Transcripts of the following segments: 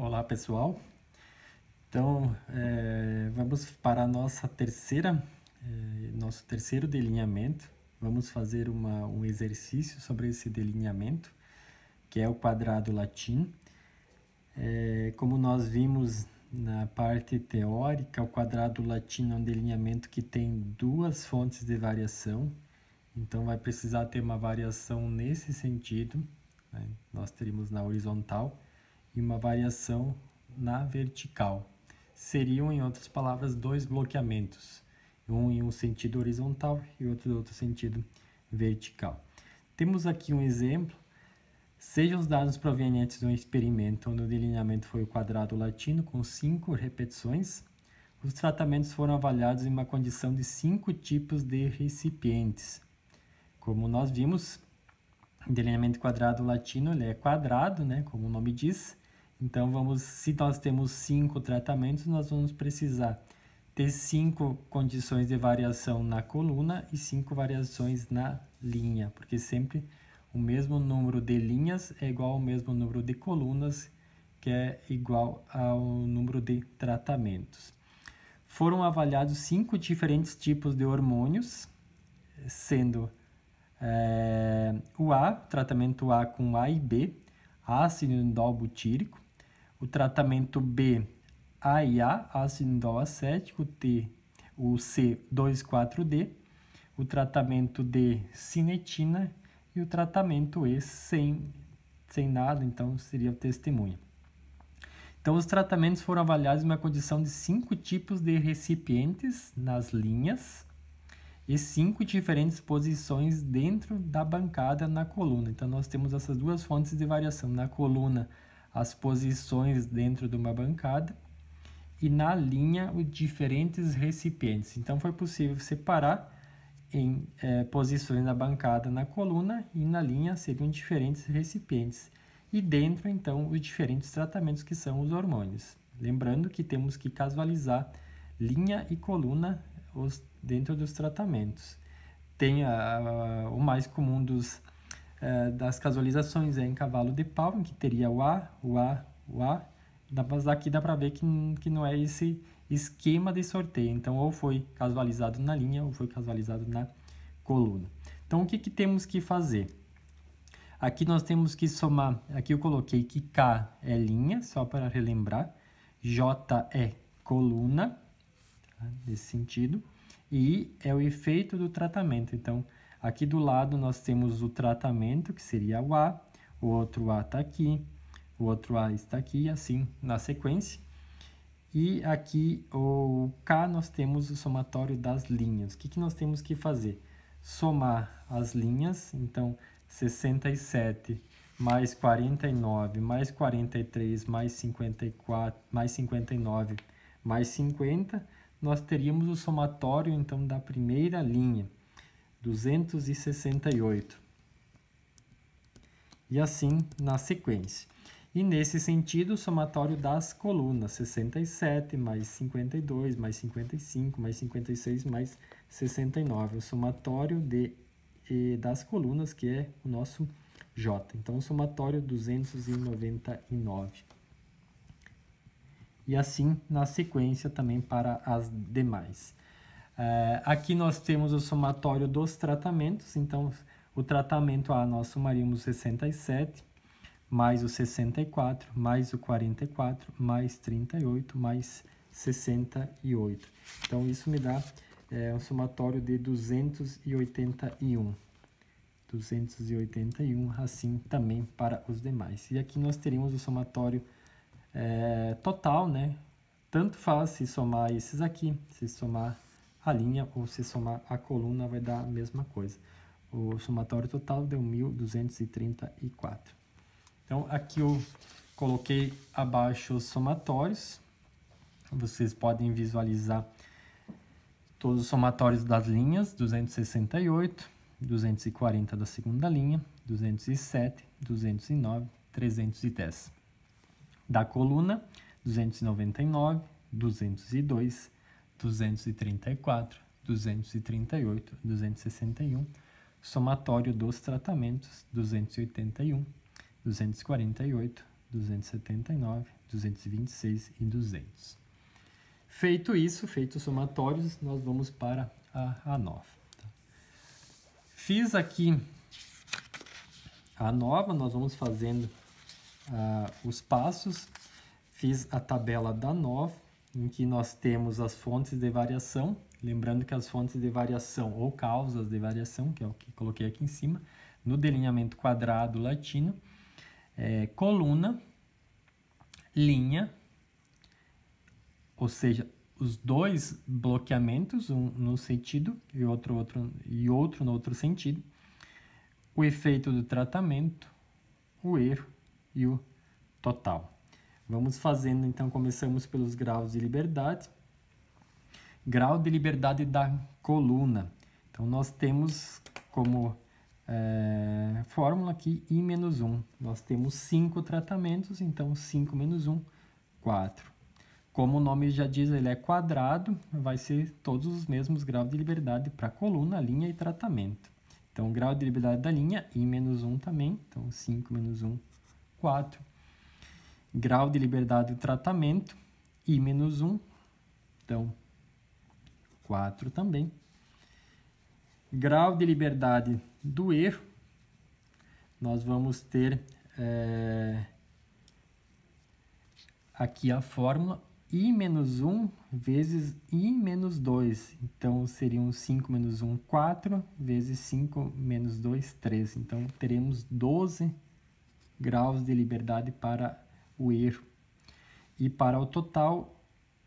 Olá, pessoal. Então, vamos para a nosso terceiro delineamento. Vamos fazer um exercício sobre esse delineamento, que é o quadrado latino. Como nós vimos na parte teórica, o quadrado latino é um delineamento que tem duas fontes de variação. Então, vai precisar ter uma variação nesse sentido, né? Nós teríamos na horizontal e uma variação na vertical. Seriam, em outras palavras, dois bloqueamentos, um em um sentido horizontal e outro sentido vertical. Temos aqui um exemplo. Sejam os dados provenientes de um experimento onde o delineamento foi o quadrado latino com 5 repetições. Os tratamentos foram avaliados em uma condição de 5 tipos de recipientes. Como nós vimos, o delineamento quadrado latino ele é quadrado, né, como o nome diz. Então, se nós temos 5 tratamentos, nós vamos precisar ter 5 condições de variação na coluna e 5 variações na linha, porque sempre o mesmo número de linhas é igual ao mesmo número de colunas, que é igual ao número de tratamentos. Foram avaliados 5 diferentes tipos de hormônios, sendo o tratamento A com A e B, ácido indol butírico, o tratamento B, A e A, ácido indol acético, o C, 2,4-D, o tratamento D, cinetina, e o tratamento E, sem nada, então seria o testemunha. Então, os tratamentos foram avaliados em uma condição de 5 tipos de recipientes nas linhas, e 5 diferentes posições dentro da bancada na coluna. Então, nós temos essas duas fontes de variação. Na coluna, as posições dentro de uma bancada e na linha, os diferentes recipientes. Então, foi possível separar em posições na bancada na coluna e na linha seriam diferentes recipientes. E dentro, então, os diferentes tratamentos que são os hormônios. Lembrando que temos que casualizar linha e coluna dentro dos tratamentos. Tem o mais comum das casualizações em cavalo de pau, em que teria o A, mas aqui dá para ver que não é esse esquema de sorteio. Então, ou foi casualizado na linha ou foi casualizado na coluna. Então, o que temos que fazer? Aqui nós temos que somar, aqui eu coloquei que K é linha, só para relembrar, J é coluna, nesse sentido, e é o efeito do tratamento. Então, aqui do lado nós temos o tratamento, que seria o A, o outro A está aqui, o outro A está aqui, assim na sequência. E aqui o K nós temos o somatório das linhas. O que nós temos que fazer? Somar as linhas, então 67 mais 49 mais 43 mais 54 mais 59 mais 50, nós teríamos o somatório, então, da primeira linha, 268. E assim, na sequência. E, nesse sentido, o somatório das colunas, 67 mais 52 mais 55 mais 56 mais 69. O somatório das colunas, que é o nosso J. Então, o somatório 299. E assim na sequência também para as demais. Aqui nós temos o somatório dos tratamentos, então o tratamento A nós somaríamos 67, mais o 64, mais o 44, mais 38, mais 68. Então isso me dá um somatório de 281. 281, assim também para os demais. E aqui nós teríamos o somatório total, né? Tanto faz se somar esses aqui, se somar a linha ou se somar a coluna, vai dar a mesma coisa. O somatório total deu 1.234. Então, aqui eu coloquei abaixo os somatórios. Vocês podem visualizar todos os somatórios das linhas, 268, 240 da segunda linha, 207, 209, 310. Da coluna, 299, 202, 234, 238, 261. Somatório dos tratamentos, 281, 248, 279, 226 e 200. Feito isso, feito os somatórios, nós vamos para a nova. Fiz aqui a nova, nós vamos fazendo os passos. Fiz a tabela da nova, em que nós temos as fontes de variação. Lembrando que as fontes de variação ou causas de variação, que é o que coloquei aqui em cima, no delineamento quadrado latino, coluna, linha, ou seja, os dois bloqueamentos, um no sentido e outro no outro sentido, o efeito do tratamento, o erro e o total. Vamos fazendo, então, começamos pelos graus de liberdade. Grau de liberdade da coluna. Então, nós temos como fórmula aqui I menos 1. Nós temos 5 tratamentos, então 5 menos 1, 4. Como o nome já diz, ele é quadrado, vai ser todos os mesmos graus de liberdade para coluna, linha e tratamento. Então, o grau de liberdade da linha, I menos 1 também, então 5 menos 1, 4. Grau de liberdade do tratamento, I menos 1, então 4 também. Grau de liberdade do erro, nós vamos ter aqui a fórmula I menos 1 vezes I menos 2. Então, seriam 5 menos 1, 4, vezes 5 menos 2, 3. Então, teremos 12 graus de liberdade para o erro. E para o total,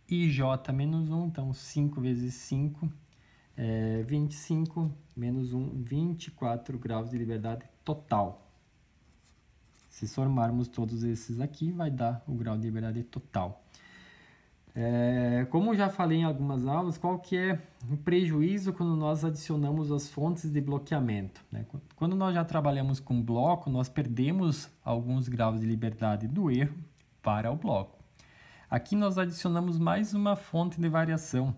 IJ menos 1, então 5 vezes 5, 25, menos 1, 24 graus de liberdade total. Se somarmos todos esses aqui, vai dar o grau de liberdade total. Como já falei em algumas aulas, qual que é o prejuízo quando nós adicionamos as fontes de bloqueamento, né? Quando nós já trabalhamos com bloco, nós perdemos alguns graus de liberdade do erro para o bloco. Aqui nós adicionamos mais uma fonte de variação,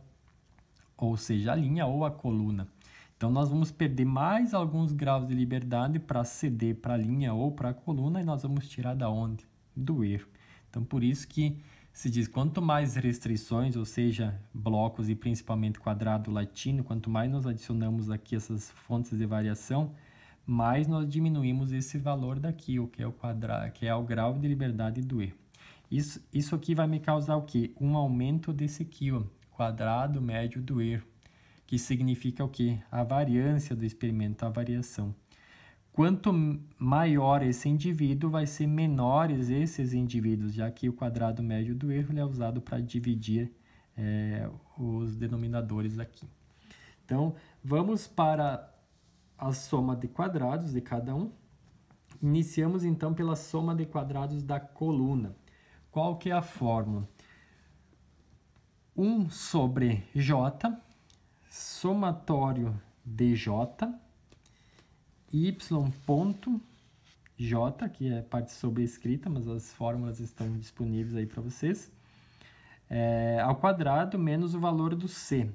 ou seja, a linha ou a coluna. Então, nós vamos perder mais alguns graus de liberdade para ceder para a linha ou para a coluna, e nós vamos tirar da onde? Do erro. Então, por isso que se diz, quanto mais restrições, ou seja, blocos e principalmente quadrado latino, quanto mais nós adicionamos aqui essas fontes de variação, mais nós diminuímos esse valor daqui, o que é o grau de liberdade do erro. Isso aqui vai me causar o quê? Um aumento desse aqui, ó, quadrado médio do erro, que significa o quê? A variância do experimento, a variação. Quanto maior esse indivíduo, vai ser menores esses indivíduos, já que o quadrado médio do erro ele é usado para dividir os denominadores aqui. Então, vamos para a soma de quadrados de cada um. Iniciamos, então, pela soma de quadrados da coluna. Qual que é a fórmula? 1 sobre J, somatório de J, y ponto J, que é parte sobrescrita, mas as fórmulas estão disponíveis aí para vocês, ao quadrado menos o valor do C.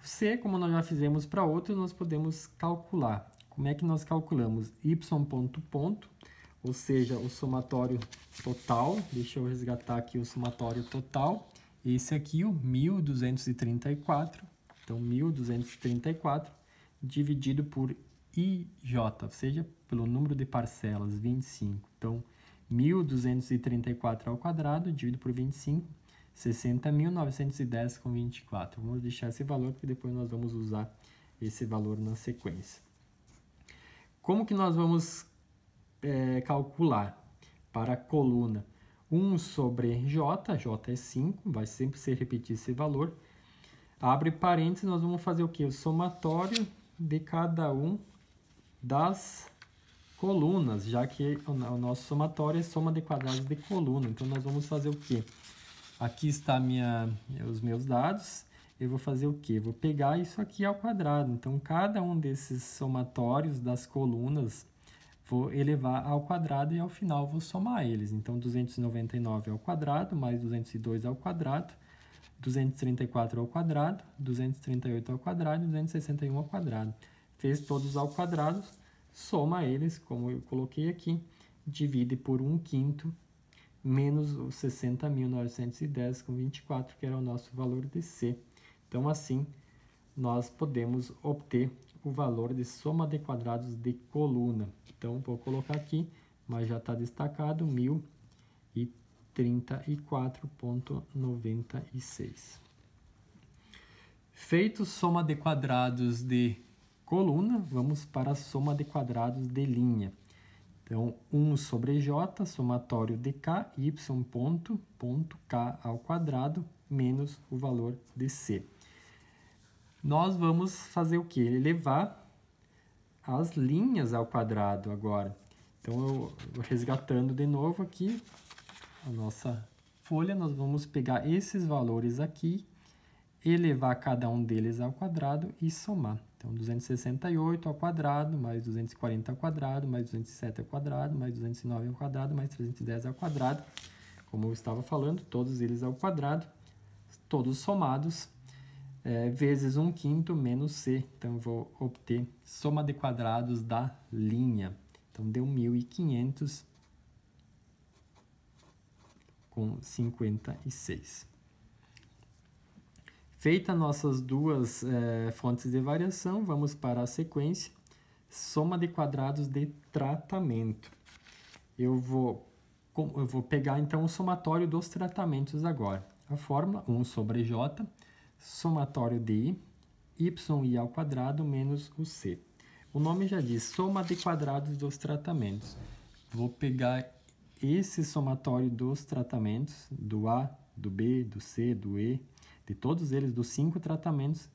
O C, como nós já fizemos para outros, nós podemos calcular. Como é que nós calculamos? Y ponto ponto, ou seja, o somatório total. Deixa eu resgatar aqui o somatório total. Esse aqui, o 1.234. Então, 1.234 dividido por IJ, ou seja, pelo número de parcelas, 25. Então, 1.234 ao quadrado, dividido por 25, 60.910,24. Vamos deixar esse valor, porque depois nós vamos usar esse valor na sequência. Como que nós vamos calcular para a coluna? 1 sobre J, J é 5, vai sempre se repetir esse valor. Abre parênteses, nós vamos fazer o quê? O somatório de cada um das colunas, já que o nosso somatório é soma de quadrados de coluna. Então, nós vamos fazer o quê? Aqui está os meus dados. Eu vou fazer o quê? Vou pegar isso aqui ao quadrado. Então, cada um desses somatórios das colunas, vou elevar ao quadrado e ao final vou somar eles. Então, 299 ao quadrado, mais 202 ao quadrado, 234 ao quadrado, 238 ao quadrado e 261 ao quadrado. Fez todos ao quadrado, soma eles, como eu coloquei aqui, divide por 1/5 menos os 60.910,24, que era o nosso valor de C. Então, assim, nós podemos obter o valor de soma de quadrados de coluna. Então, vou colocar aqui, mas já está destacado, 1034,96. Feito soma de quadrados de coluna, vamos para a soma de quadrados de linha. Então, 1 sobre j, somatório de k, y ponto k ao quadrado, menos o valor de c. Nós vamos fazer o quê? Elevar as linhas ao quadrado agora. Então, eu resgatando de novo aqui a nossa folha, nós vamos pegar esses valores aqui, elevar cada um deles ao quadrado e somar. Então, 268 ao quadrado, mais 240 ao quadrado, mais 207 ao quadrado, mais 209 ao quadrado, mais 310 ao quadrado. Como eu estava falando, todos eles ao quadrado, todos somados, vezes 1/5 menos c. Então, eu vou obter soma de quadrados da linha. Então, deu 1.500,56. Feita nossas duas fontes de variação, vamos para a sequência. Soma de quadrados de tratamento. Eu vou pegar, então, o somatório dos tratamentos agora. A fórmula, 1 sobre j, somatório de y ao quadrado menos o c. O nome já diz, soma de quadrados dos tratamentos. Vou pegar esse somatório dos tratamentos, do A, do B, do C, do E, de todos eles, dos 5 tratamentos,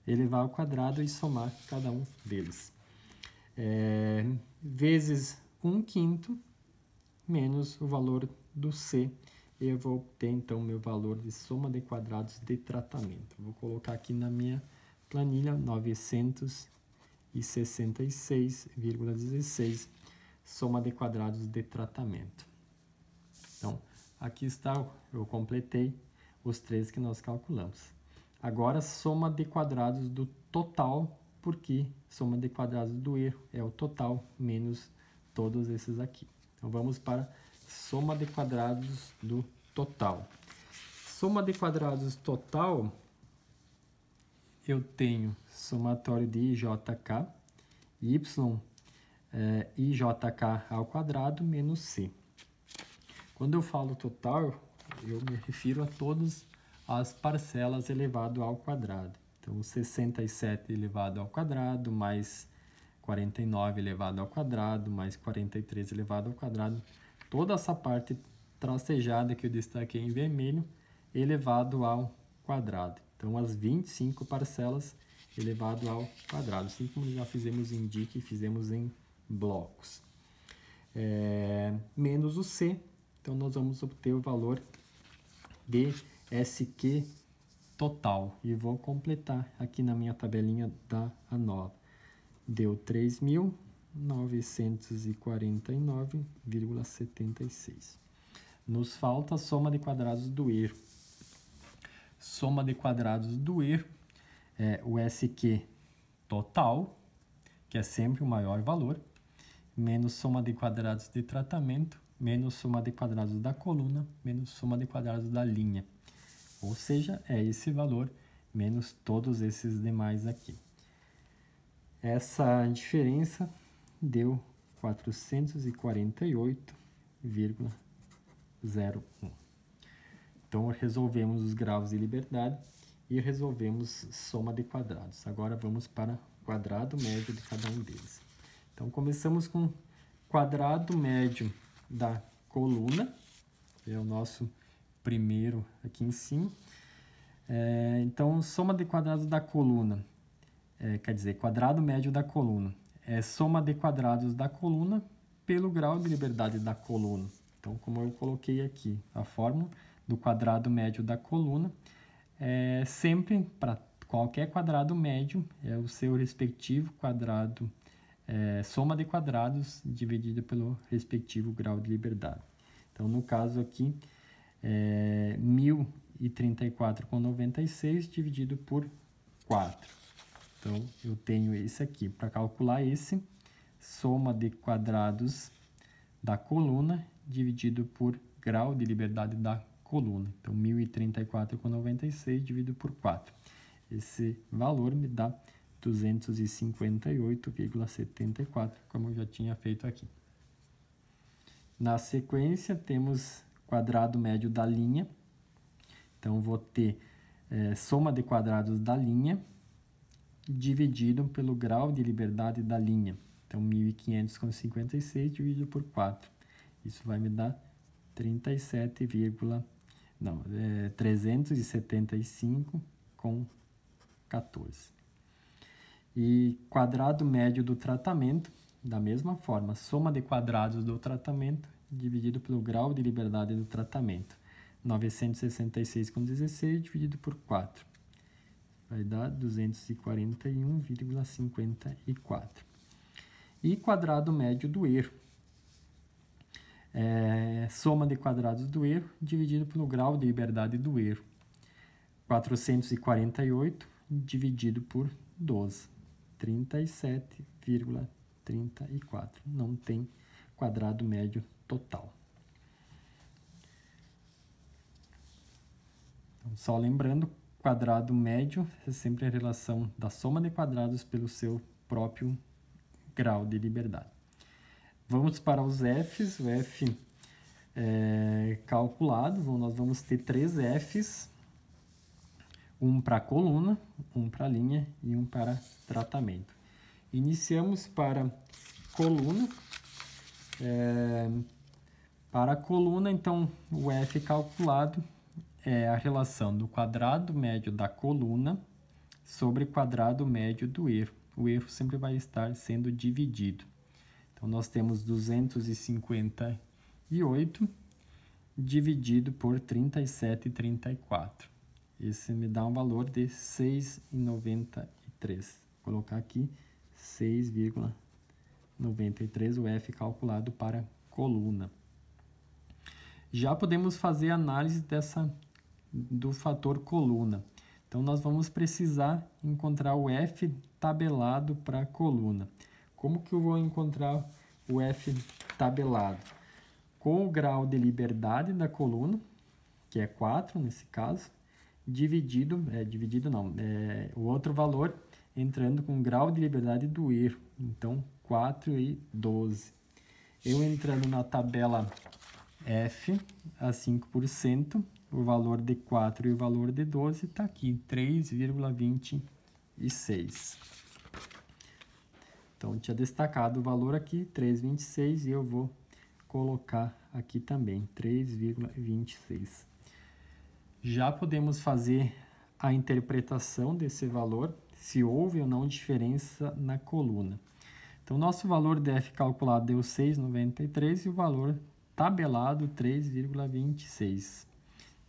elevar ao quadrado e somar cada um deles. Vezes 1/5 menos o valor do C. Eu vou obter, então, meu valor de soma de quadrados de tratamento. Vou colocar aqui na minha planilha 966,16, soma de quadrados de tratamento. Então, aqui está, eu completei os 3 que nós calculamos. Agora, soma de quadrados do total, porque soma de quadrados do erro é o total menos todos esses aqui. Então, vamos para soma de quadrados do total. Soma de quadrados total, eu tenho somatório de IJK, IJK ao quadrado menos C. Quando eu falo total, eu me refiro a todas as parcelas elevado ao quadrado. Então, 67 elevado ao quadrado, mais 49 elevado ao quadrado, mais 43 elevado ao quadrado. Toda essa parte tracejada que eu destaquei em vermelho, elevado ao quadrado. Então, as 25 parcelas elevado ao quadrado, assim como já fizemos em DIC e fizemos em blocos. Menos o C, então nós vamos obter o valor de SQ total. E vou completar aqui na minha tabelinha da ANOVA. Deu 3.949,76. Nos falta a soma de quadrados do erro. Soma de quadrados do erro é o SQ total, que é sempre o maior valor, menos soma de quadrados de tratamento, menos soma de quadrados da coluna, menos soma de quadrados da linha. Ou seja, é esse valor menos todos esses demais aqui. Essa diferença deu 448,01. Então, resolvemos os graus de liberdade e resolvemos soma de quadrados. Agora, vamos para o quadrado médio de cada um deles. Então, começamos com quadrado médio da coluna, que é o nosso primeiro aqui em cima. Então, soma de quadrados da coluna, quer dizer, quadrado médio da coluna, é soma de quadrados da coluna pelo grau de liberdade da coluna. Então, como eu coloquei aqui, a fórmula do quadrado médio da coluna, sempre para qualquer quadrado médio, é o seu respectivo quadrado, soma de quadrados dividida pelo respectivo grau de liberdade. Então, no caso aqui, 1034,96 dividido por 4. Então, eu tenho esse aqui. Para calcular esse, soma de quadrados da coluna dividido por grau de liberdade da coluna. Então, 1034,96 dividido por 4. Esse valor me dá 258,74, como eu já tinha feito aqui. Na sequência, temos quadrado médio da linha. Então, vou ter soma de quadrados da linha dividido pelo grau de liberdade da linha. Então, 1.500,56 dividido por 4. Isso vai me dar 375,14. E quadrado médio do tratamento, da mesma forma, soma de quadrados do tratamento dividido pelo grau de liberdade do tratamento. 966,16 dividido por 4. Vai dar 241,54. E quadrado médio do erro. Soma de quadrados do erro dividido pelo grau de liberdade do erro. 448 dividido por 12. 37,34. Não tem quadrado médio total. Então, só lembrando, quadrado médio é sempre a relação da soma de quadrados pelo seu próprio grau de liberdade. Vamos para os Fs. O F calculado, nós vamos ter 3 Fs. Um para coluna, um para linha e um para tratamento. Iniciamos para coluna. Para a coluna, então, o F calculado é a relação do quadrado médio da coluna sobre o quadrado médio do erro. O erro sempre vai estar sendo dividido. Então, nós temos 258 dividido por 37,34. Esse me dá um valor de 6,93. Vou colocar aqui 6,93, o F calculado para coluna. Já podemos fazer análise do fator coluna. Então, nós vamos precisar encontrar o F tabelado para coluna. Como que eu vou encontrar o F tabelado? Com o grau de liberdade da coluna, que é 4 nesse caso, o outro valor entrando com o grau de liberdade do erro. Então, 4 e 12. Eu entrando na tabela F a 5%, o valor de 4 e o valor de 12 está aqui, 3,26. Então, tinha destacado o valor aqui, 3,26, e eu vou colocar aqui também, 3,26. Já podemos fazer a interpretação desse valor, se houve ou não diferença na coluna. Então, nosso valor de F calculado deu 6,93 e o valor tabelado 3,26.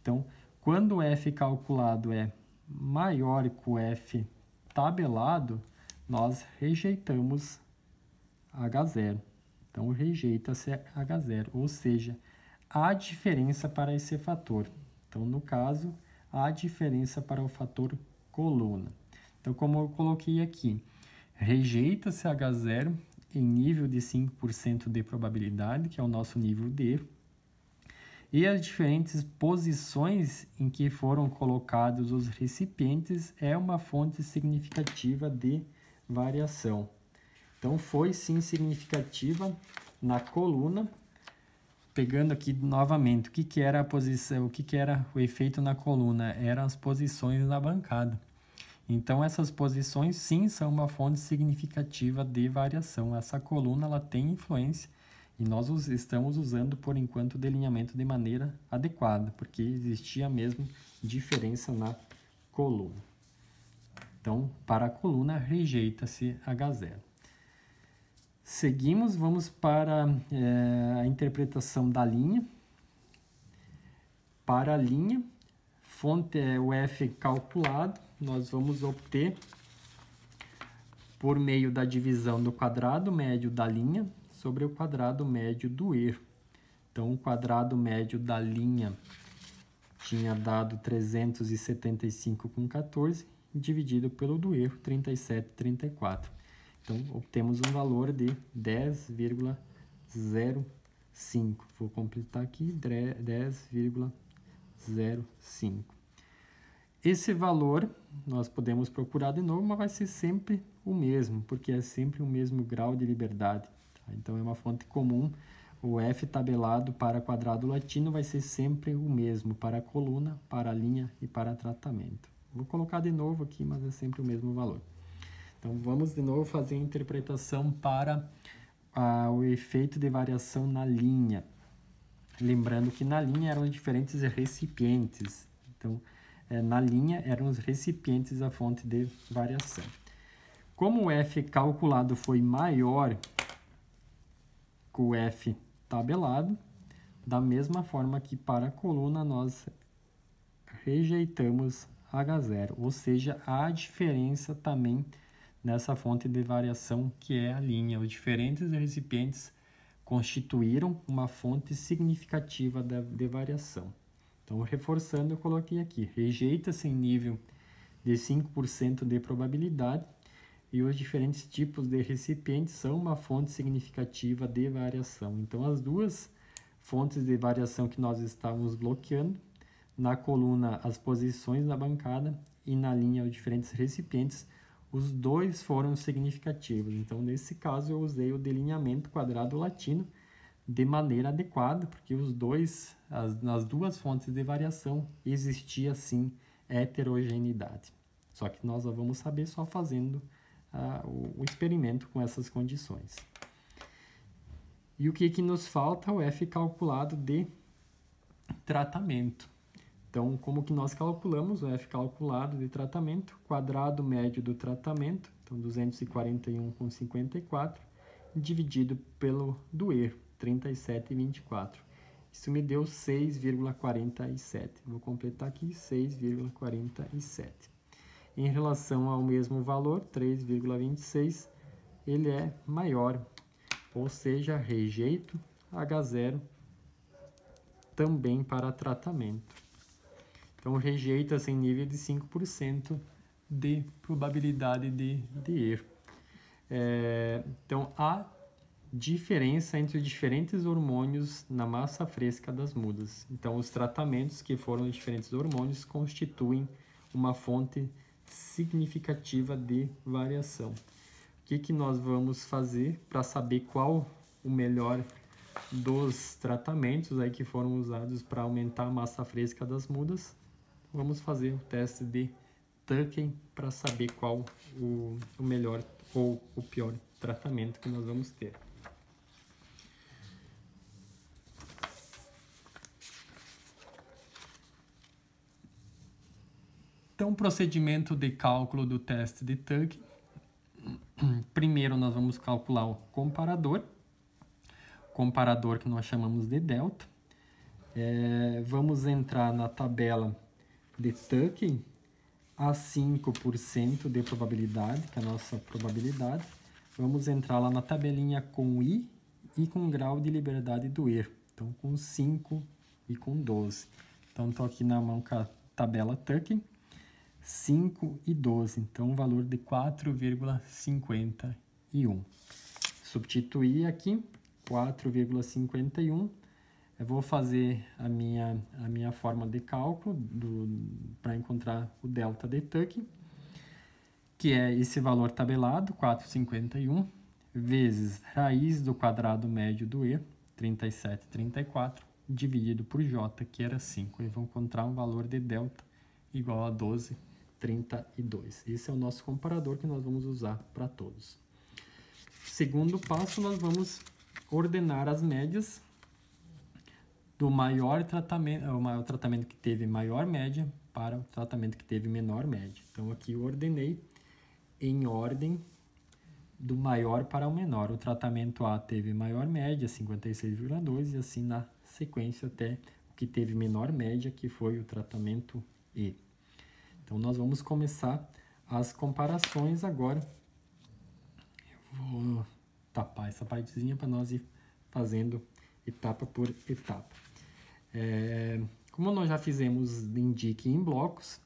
Então, quando o F calculado é maior que o F tabelado, nós rejeitamos H0. Então, rejeita-se H0, ou seja, há diferença para esse fator. Então, no caso, há diferença para o fator coluna. Então, como eu coloquei aqui, rejeita-se H0 em nível de 5% de probabilidade, que é o nosso nível de erro, e as diferentes posições em que foram colocados os recipientes é uma fonte significativa de variação. Então, foi sim significativa na coluna. Pegando aqui novamente, o que era a posição, o que era o efeito na coluna? Eram as posições na bancada. Então, essas posições, sim, são uma fonte significativa de variação. Essa coluna, ela tem influência e nós estamos usando, por enquanto, o delineamento de maneira adequada, porque existia mesmo diferença na coluna. Então, para a coluna, rejeita-se H0. Seguimos, vamos para a interpretação da linha. Para a linha, fonte é o F calculado, nós vamos obter por meio da divisão do quadrado médio da linha sobre o quadrado médio do erro. Então, o quadrado médio da linha tinha dado 375,14, dividido pelo do erro, 37,34. Então, obtemos um valor de 10,07 5. Vou completar aqui 10,05. Esse valor nós podemos procurar de novo, mas vai ser sempre o mesmo, porque é sempre o mesmo grau de liberdade. Tá? Então, é uma fonte comum. O F tabelado para quadrado latino vai ser sempre o mesmo para a coluna, para a linha e para tratamento. Vou colocar de novo aqui, mas é sempre o mesmo valor. Então, vamos de novo fazer a interpretação para o efeito de variação na linha. Lembrando que na linha eram diferentes recipientes. Então, na linha eram os recipientes a fonte de variação. Como o F calculado foi maior que o F tabelado, da mesma forma que para a coluna nós rejeitamos H0, ou seja, há diferença também nessa fonte de variação que é a linha. Os diferentes recipientes constituíram uma fonte significativa de variação. Então, reforçando, eu coloquei aqui, rejeita-se em nível de 5% de probabilidade e os diferentes tipos de recipientes são uma fonte significativa de variação. Então, as duas fontes de variação que nós estávamos bloqueando, na coluna as posições da bancada e na linha os diferentes recipientes, os dois foram significativos. Então, nesse caso, eu usei o delineamento quadrado latino de maneira adequada, porque nas duas fontes de variação existia sim heterogeneidade. Só que nós vamos saber só fazendo o experimento com essas condições. E o que nos falta? O F calculado de tratamento. Então, como que nós calculamos o F calculado de tratamento? Quadrado médio do tratamento, então 241,54, dividido pelo do erro, 37,24. Isso me deu 6,47. Vou completar aqui 6,47. Em relação ao mesmo valor, 3,26, ele é maior, ou seja, rejeito H0 também para tratamento. Então, rejeita-se em nível de 5% de probabilidade de erro. Então, há diferença entre os diferentes hormônios na massa fresca das mudas. Então, os tratamentos que foram de diferentes hormônios constituem uma fonte significativa de variação. O que nós vamos fazer para saber qual o melhor dos tratamentos aí que foram usados para aumentar a massa fresca das mudas? Vamos fazer o teste de Tucken para saber qual o melhor ou o pior tratamento que nós vamos ter. Então, procedimento de cálculo do teste de Tucken. Primeiro, nós vamos calcular o comparador que nós chamamos de delta. Vamos entrar na tabela de Tucken a 5% de probabilidade, que é a nossa probabilidade. Vamos entrar lá na tabelinha com I e com grau de liberdade do erro. Então, com 5 e com 12. Então, estou aqui na mão com a tabela Tucken, 5 e 12. Então, um valor de 4,51. Substituir aqui, 4,51. Eu vou fazer a minha forma de cálculo para encontrar o delta de Tucken, que é esse valor tabelado, 4,51, vezes raiz do quadrado médio do E, 37,34, dividido por J, que era 5. E vou encontrar um valor de delta igual a 12,32. Esse é o nosso comparador que nós vamos usar para todos. Segundo passo, nós vamos ordenar as médias do maior tratamento que teve maior média para o tratamento que teve menor média. Então, aqui eu ordenei em ordem do maior para o menor. O tratamento A teve maior média, 56,2, e assim na sequência até o que teve menor média, que foi o tratamento E. Então, nós vamos começar as comparações agora. Eu vou tapar essa partezinha para nós ir fazendo etapa por etapa. Como nós já fizemos indique em blocos,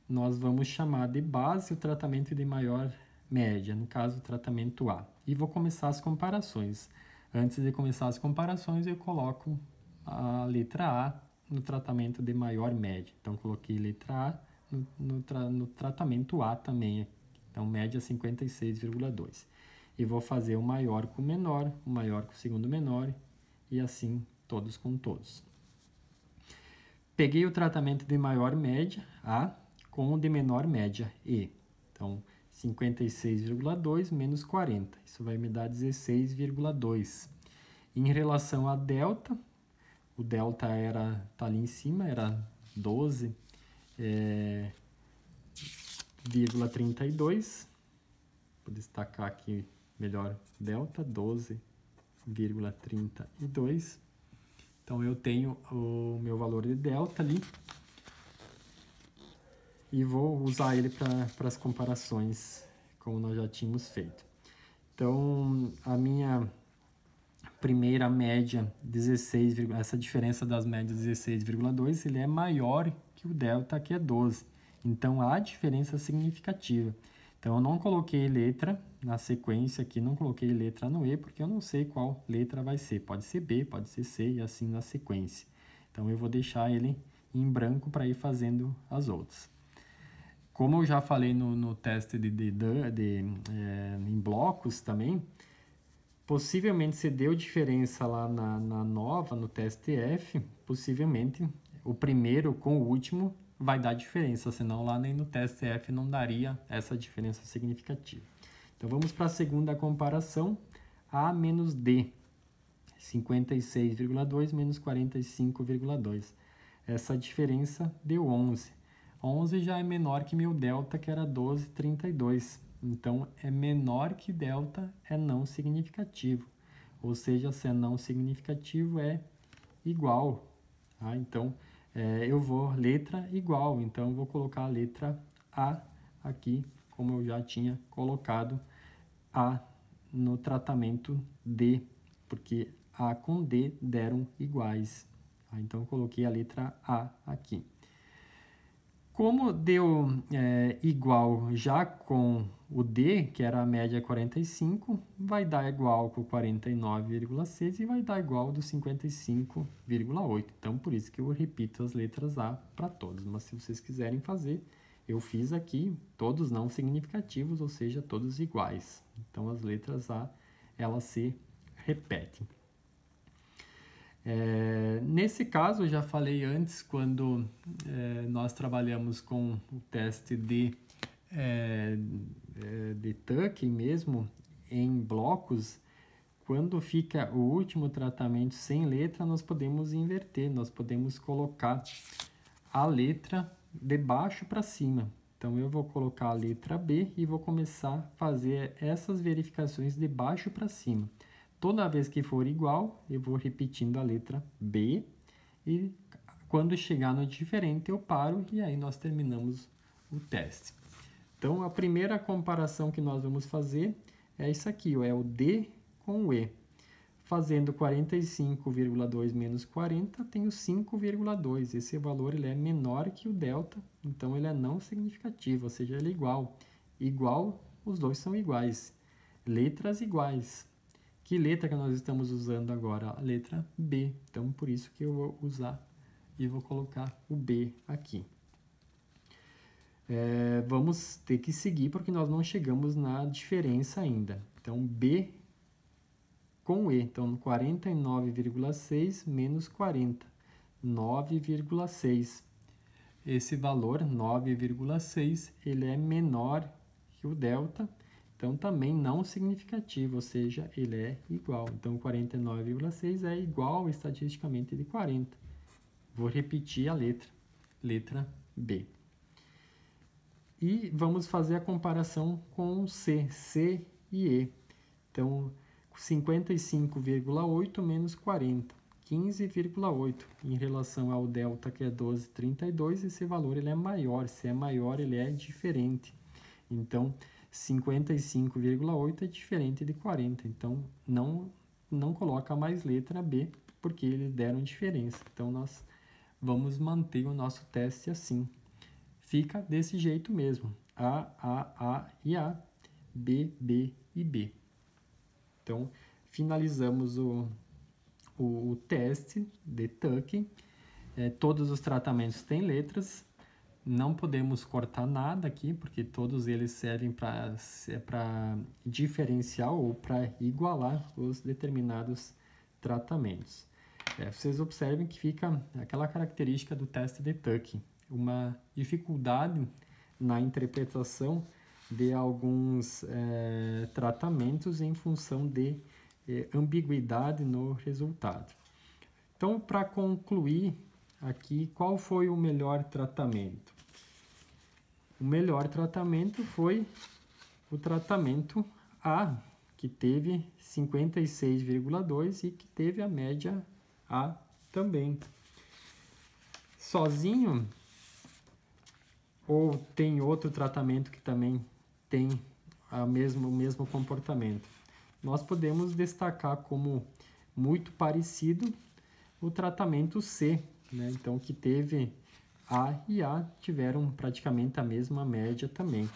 nós vamos chamar de base o tratamento de maior média, no caso o tratamento A. E vou começar as comparações. Antes de começar as comparações, eu coloco a letra A no tratamento de maior média. Então, coloquei letra A no tratamento A também. Então, média 56,2. E vou fazer o maior com o menor com o segundo menor, e assim todos com todos. Peguei o tratamento de maior média, A, com o de menor média, E. Então, 56,2 menos 40. Isso vai me dar 16,2. Em relação a delta, o delta tá ali em cima, era 12,32. Vou destacar aqui melhor delta, 12,32. Então, eu tenho o meu valor de delta ali e vou usar ele para as comparações, como nós já tínhamos feito. Então, a minha primeira média, 16, essa diferença das médias 16,2, ele é maior que o delta, que é 12. Então, há diferença significativa. Então, eu não coloquei letra na sequência aqui, não coloquei letra no E, porque eu não sei qual letra vai ser. Pode ser B, pode ser C, e assim na sequência. Então, eu vou deixar ele em branco para ir fazendo as outras. Como eu já falei no teste em blocos também, possivelmente se deu diferença lá na nova, no teste F, possivelmente o primeiro com o último vai dar diferença, senão lá nem no teste F não daria essa diferença significativa. Então vamos para a segunda comparação, A menos D, 56,2 menos 45,2. Essa diferença deu 11. 11 já é menor que meu delta, que era 12,32. Então, é menor que delta, é não significativo. Ou seja, se é não significativo, é igual. Tá? Então, eu vou letra igual. Então, eu vou colocar a letra A aqui, como eu já tinha colocado A no tratamento D, porque A com D deram iguais. Tá? Então, eu coloquei a letra A aqui. Como deu igual já com o D, que era a média 45, vai dar igual com 49,6 e vai dar igual do 55,8. Então, por isso que eu repito as letras A para todos. Mas se vocês quiserem fazer, eu fiz aqui todos não significativos, ou seja, todos iguais. Então, as letras A, elas se repetem. Nesse caso, eu já falei antes, quando nós trabalhamos com o teste de Turing mesmo, em blocos, quando fica o último tratamento sem letra, nós podemos inverter, nós podemos colocar a letra de baixo para cima. Então, eu vou colocar a letra B e vou começar a fazer essas verificações de baixo para cima. Toda vez que for igual, eu vou repetindo a letra B e quando chegar no diferente eu paro e aí nós terminamos o teste. Então, a primeira comparação que nós vamos fazer é isso aqui, é o D com o E. Fazendo 45,2 menos 40, tenho 5,2. Esse valor ele é menor que o delta, então ele é não significativo, ou seja, ele é igual. Igual, os dois são iguais. Letras iguais. Que letra que nós estamos usando agora? A letra B. Então, por isso que eu vou usar e vou colocar o B aqui. Vamos ter que seguir porque nós não chegamos na diferença ainda. Então, B com E. Então, 49,6 menos 40. 9,6. Esse valor, 9,6, ele é menor que o delta. Então, também não significativo, ou seja, ele é igual. Então, 49,6 é igual estatisticamente de 40. Vou repetir a letra B. E vamos fazer a comparação com C e E. Então, 55,8 menos 40, 15,8. Em relação ao delta, que é 12,32, esse valor ele é maior. Se é maior, ele é diferente. Então, 55,8 é diferente de 40. Então, não coloca mais letra B, porque eles deram diferença. Então, nós vamos manter o nosso teste assim. Fica desse jeito mesmo. A e A, B e B. Então, finalizamos o teste de Tuck. Todos os tratamentos têm letras, não podemos cortar nada aqui, porque todos eles servem para diferenciar ou para igualar os determinados tratamentos. Vocês observem que fica aquela característica do teste de Tuck, uma dificuldade na interpretação de alguns tratamentos em função de ambiguidade no resultado. Então, para concluir aqui, qual foi o melhor tratamento? O melhor tratamento foi o tratamento A, que teve 56,2 e que teve a média A também. Sozinho, ou tem outro tratamento que também tem o mesmo comportamento? Nós podemos destacar como muito parecido o tratamento C, né? Então, que teve A e A tiveram praticamente a mesma média também.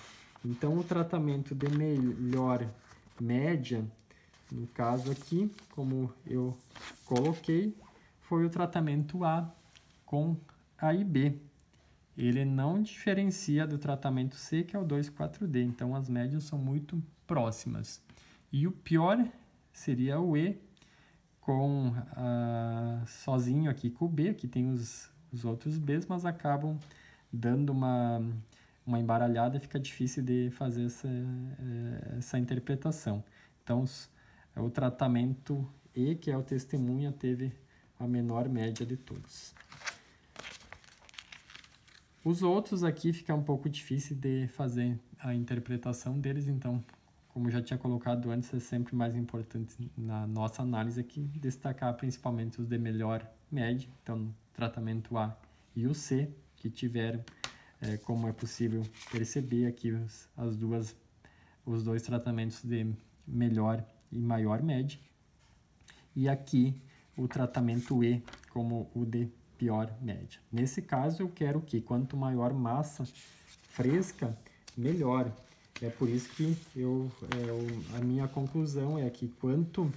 Então, o tratamento de melhor média, no caso aqui, como eu coloquei, foi o tratamento A com A e B. Ele não diferencia do tratamento C, que é o 2,4-D. Então, as médias são muito próximas. E o pior seria o E, com sozinho aqui com o B, aqui tem os outros Bs, mas acabam dando uma embaralhada e fica difícil de fazer essa interpretação. Então, o tratamento E, que é o testemunha, teve a menor média de todos. Os outros aqui fica um pouco difícil de fazer a interpretação deles, então, como já tinha colocado antes, é sempre mais importante na nossa análise aqui destacar principalmente os de melhor média, então tratamento A e o C, que tiveram, como é possível perceber aqui, os dois tratamentos de melhor e maior média, e aqui o tratamento E como o de pior média. Nesse caso, eu quero que quanto maior massa fresca, melhor. É por isso que a minha conclusão é que quanto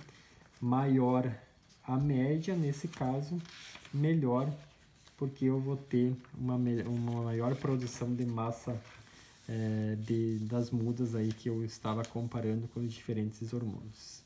maior a média, nesse caso, melhor, porque eu vou ter uma maior produção de massa das mudas aí que eu estava comparando com os diferentes hormônios.